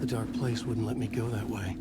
The dark place wouldn't let me go that way.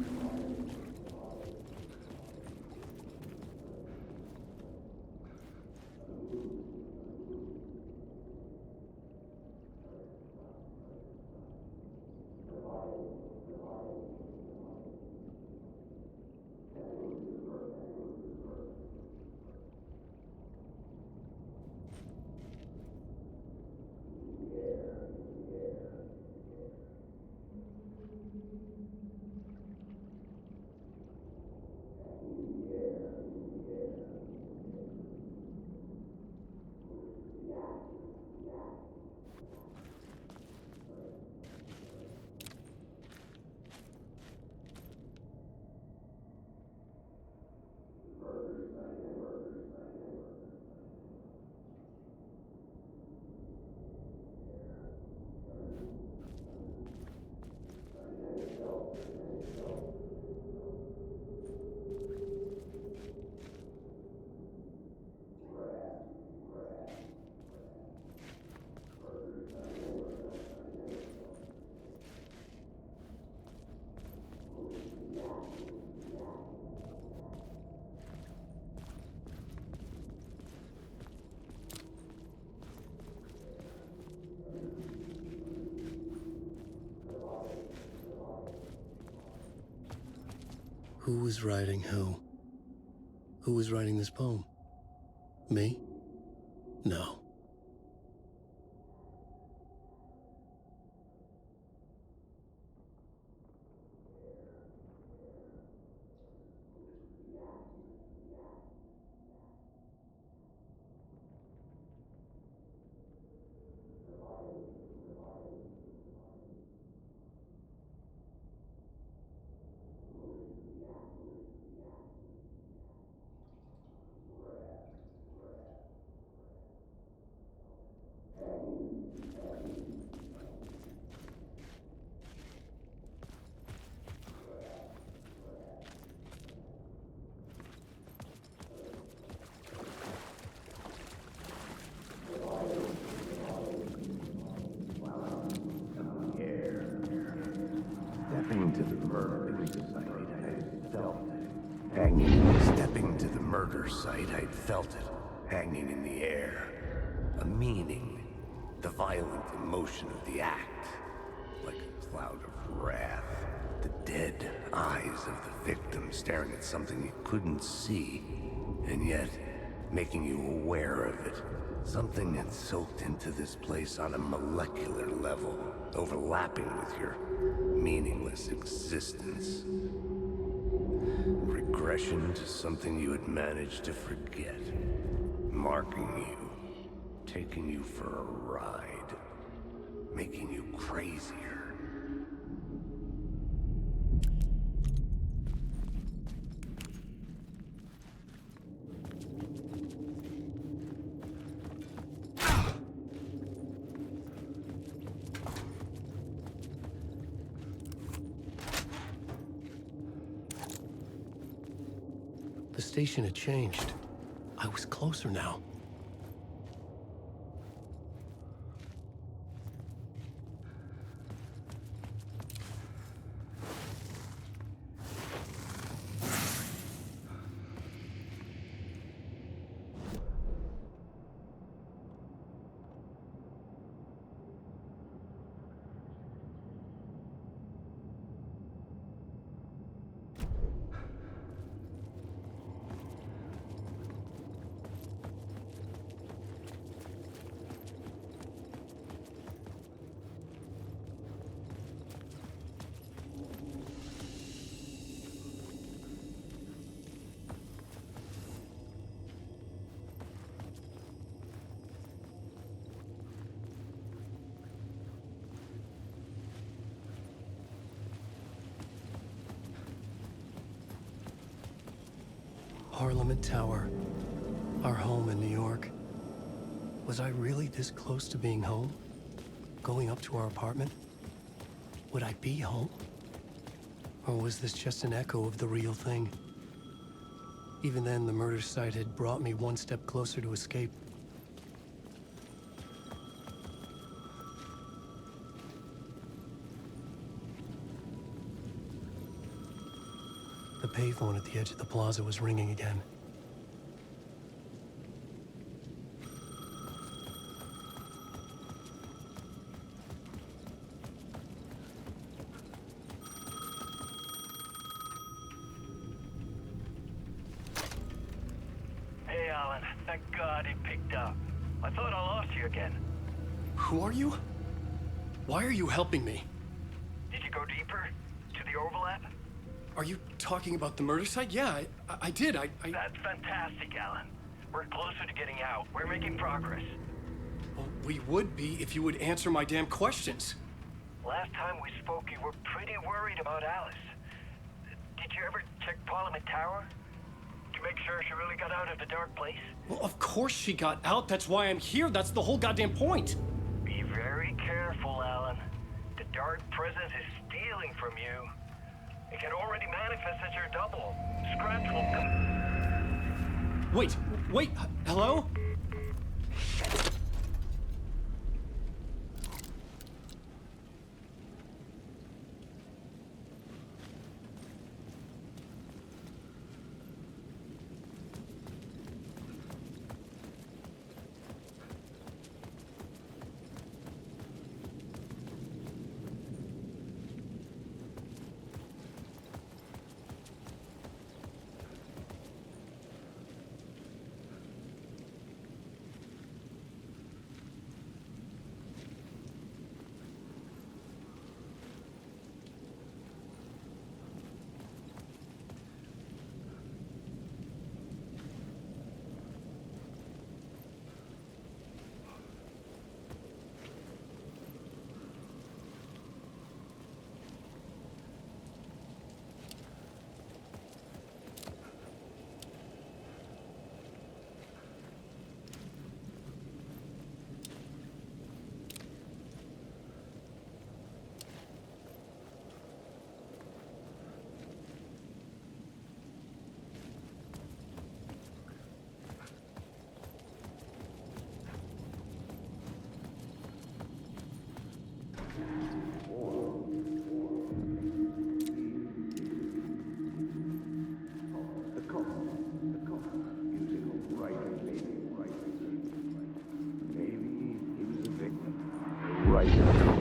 Who was writing who? Who was writing this poem? Me? No. Stepping to the murder site, I'd felt it, hanging in the air. A meaning, the violent emotion of the act, like a cloud of wrath. The dead eyes of the victim staring at something you couldn't see, and yet making you aware of it. Something had soaked into this place on a molecular level, overlapping with your meaningless existence. Regression to something you had managed to forget. Marking you, taking you for a ride, making you crazier. The station had changed. I was closer now. Parliament Tower, our home in New York. Was I really this close to being home? Going up to our apartment? Would I be home? Or was this just an echo of the real thing? Even then, the murder site had brought me one step closer to escape. payphone at the edge of the plaza was ringing again. Hey, Alan. Thank God it picked up. I thought I lost you again. Who are you? Why are you helping me? Did you go deeper? To the overlap? Are you talking about the murder site? Yeah, I did. That's fantastic, Alan. We're closer to getting out. We're making progress. Well, we would be if you would answer my damn questions. Last time we spoke, you were pretty worried about Alice. Did you ever check Parliament Tower? To make sure she really got out of the dark place? Well, of course she got out. That's why I'm here. That's the whole goddamn point. Be very careful, Alan. The dark presence is stealing from you. It can already manifest as your double. Scratch will come. Wait, hello?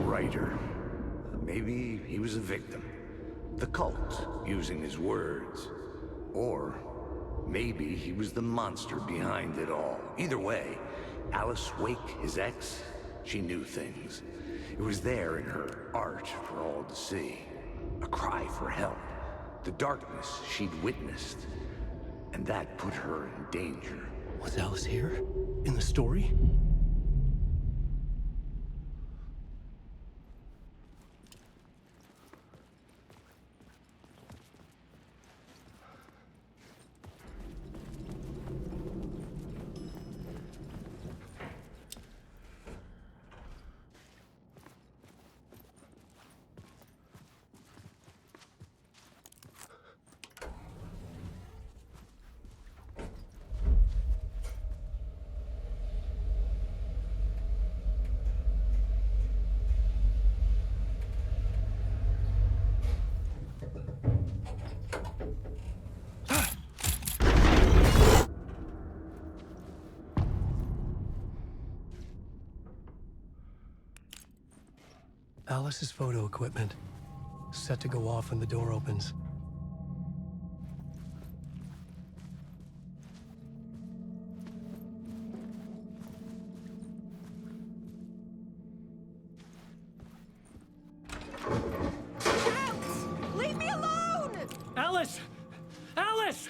Writer. Maybe he was a victim. The cult, using his words. Or maybe he was the monster behind it all. Either way, Alice Wake, his ex, she knew things. It was there in her art for all to see. A cry for help. The darkness she'd witnessed. And that put her in danger. Was Alice here? In the story? Alice's photo equipment, set to go off when the door opens. Leave me alone! Alice! Alice!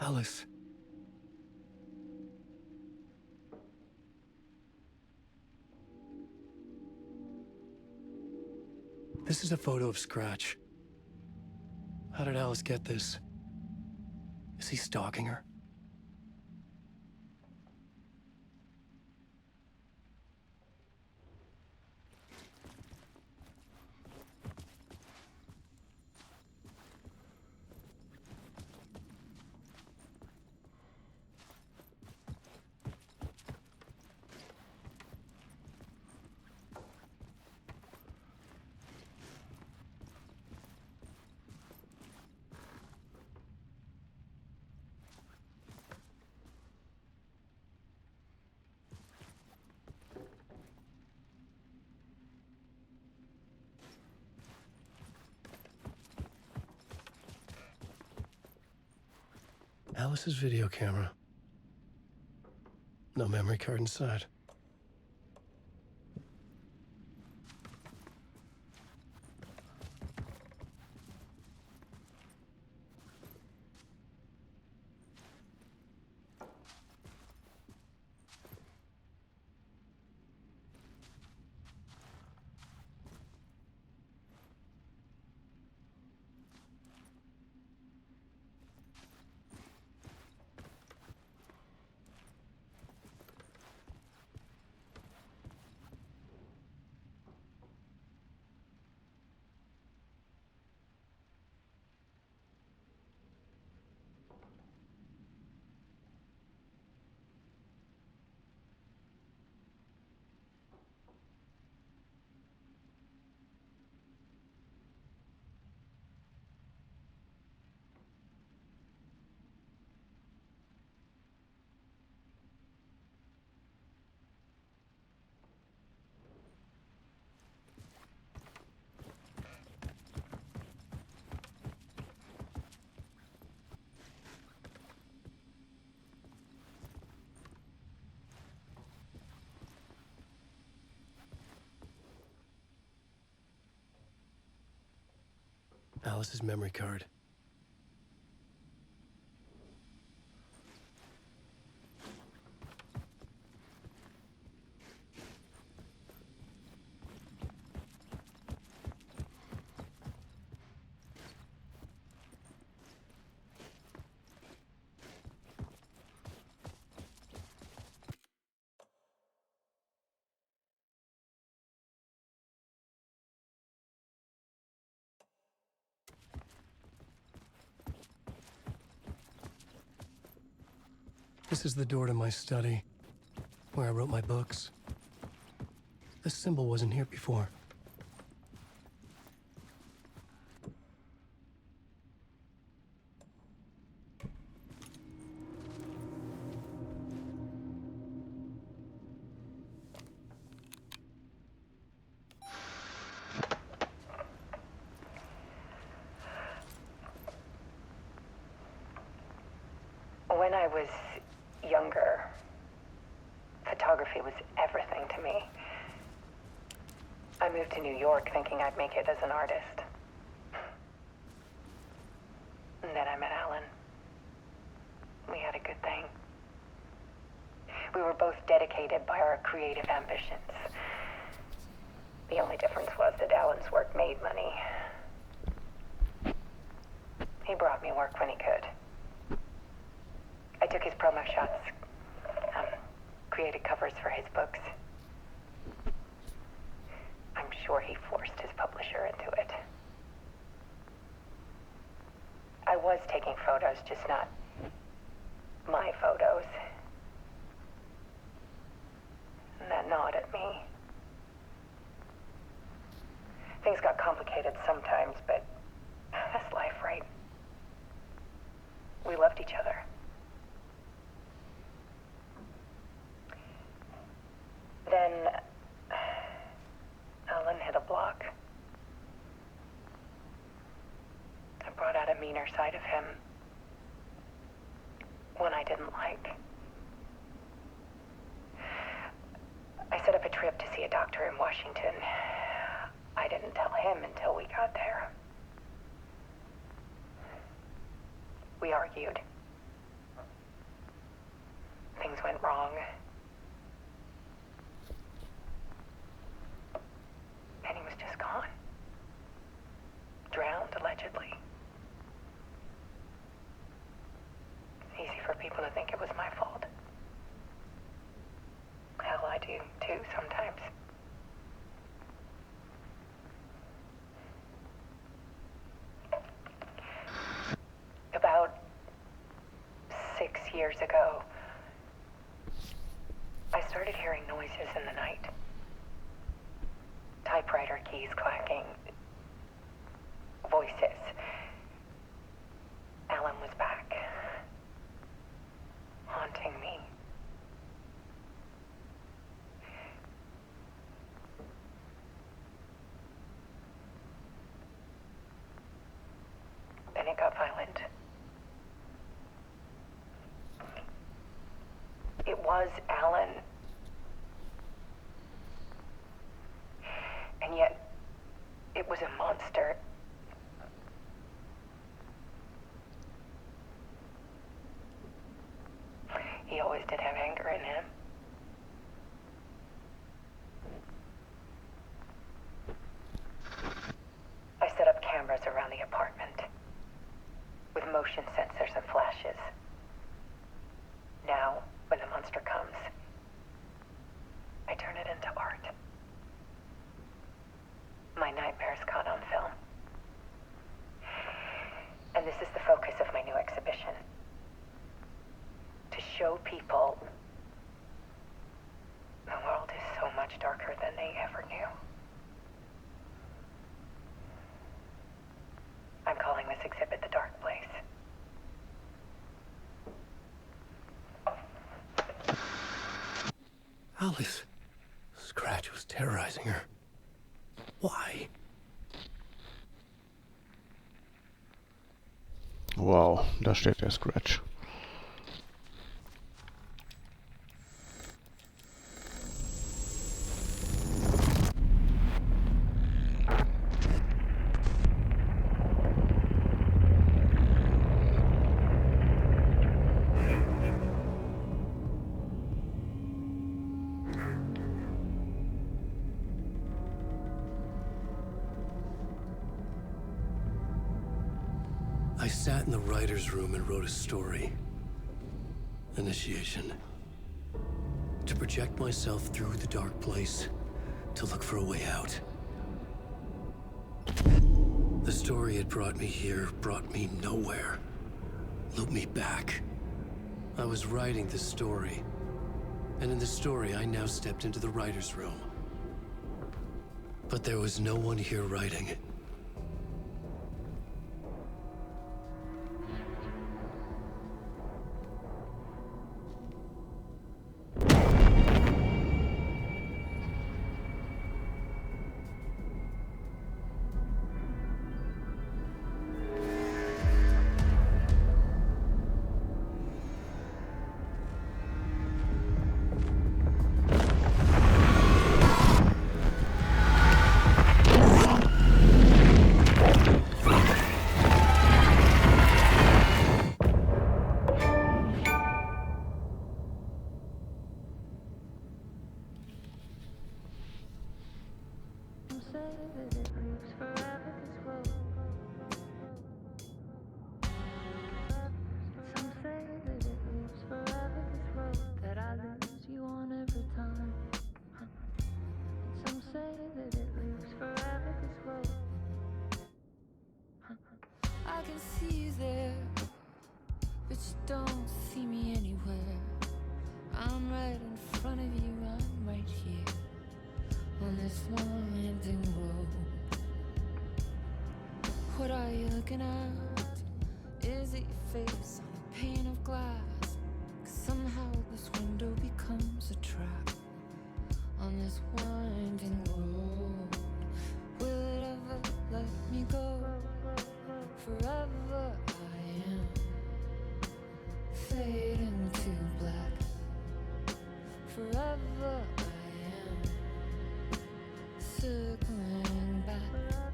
Alice. This is a photo of Scratch. How did Alice get this? Is he stalking her? Alice's video camera. No memory card inside. Alice's memory card. This is the door to my study, where I wrote my books. This symbol wasn't here before. When I was younger, photography was everything to me. I moved to New York thinking I'd make it as an artist. And then I met Alan. We had a good thing. We were both dedicated by our creative ambitions. The only difference was that Alan's work made money. He brought me work when he could. I took his promo shots, created covers for his books. I'm sure he forced his publisher into it. I was taking photos, just not my photos. And that gnawed at me. Things got complicated sometimes, but that's life, right? We loved each other. Then Alan hit a block. I brought out a meaner side of him. One I didn't like. I set up a trip to see a doctor in Washington. I didn't tell him until we got there. We argued. Things went wrong. And he was just gone. Drowned, allegedly. It's easy for people to think it was my fault. Hell, I do too sometimes. About 6 years ago, I started hearing noises in the night. Typewriter keys clacking. Voices. Alan was back. Haunting me. Then it got violent. It was Alan. And yet, it was a monster. He always did have anger in him. I set up cameras around the apartment with motion sensors and flashes. Now, when the monster comes, I turn it into art. My nightmares caught on film. And this is the focus of my new exhibition. To show people the world is so much darker than they ever knew. I'm calling this exhibit The Dark Place. Alice. Scratch was terrorizing her. Why? Wow, da steht der Scratch. I sat in the writer's room and wrote a story. Initiation. To project myself through the dark place, to look for a way out. The story had brought me here, brought me nowhere. Looped me back. I was writing this story. And in the story, I now stepped into the writer's room. But there was no one here writing it. I can see you there, but you don't see me anywhere. I'm right in front of you, I'm right here, on this winding road. What are you looking at? Is it your face on a pane of glass? 'Cause somehow this window becomes a trap on this winding road. Will it ever let me go? Forever I am fading to black. Forever I am circling back,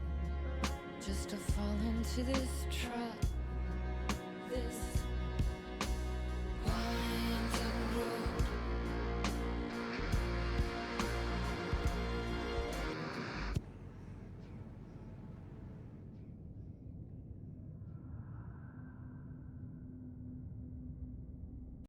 just to fall into this trap.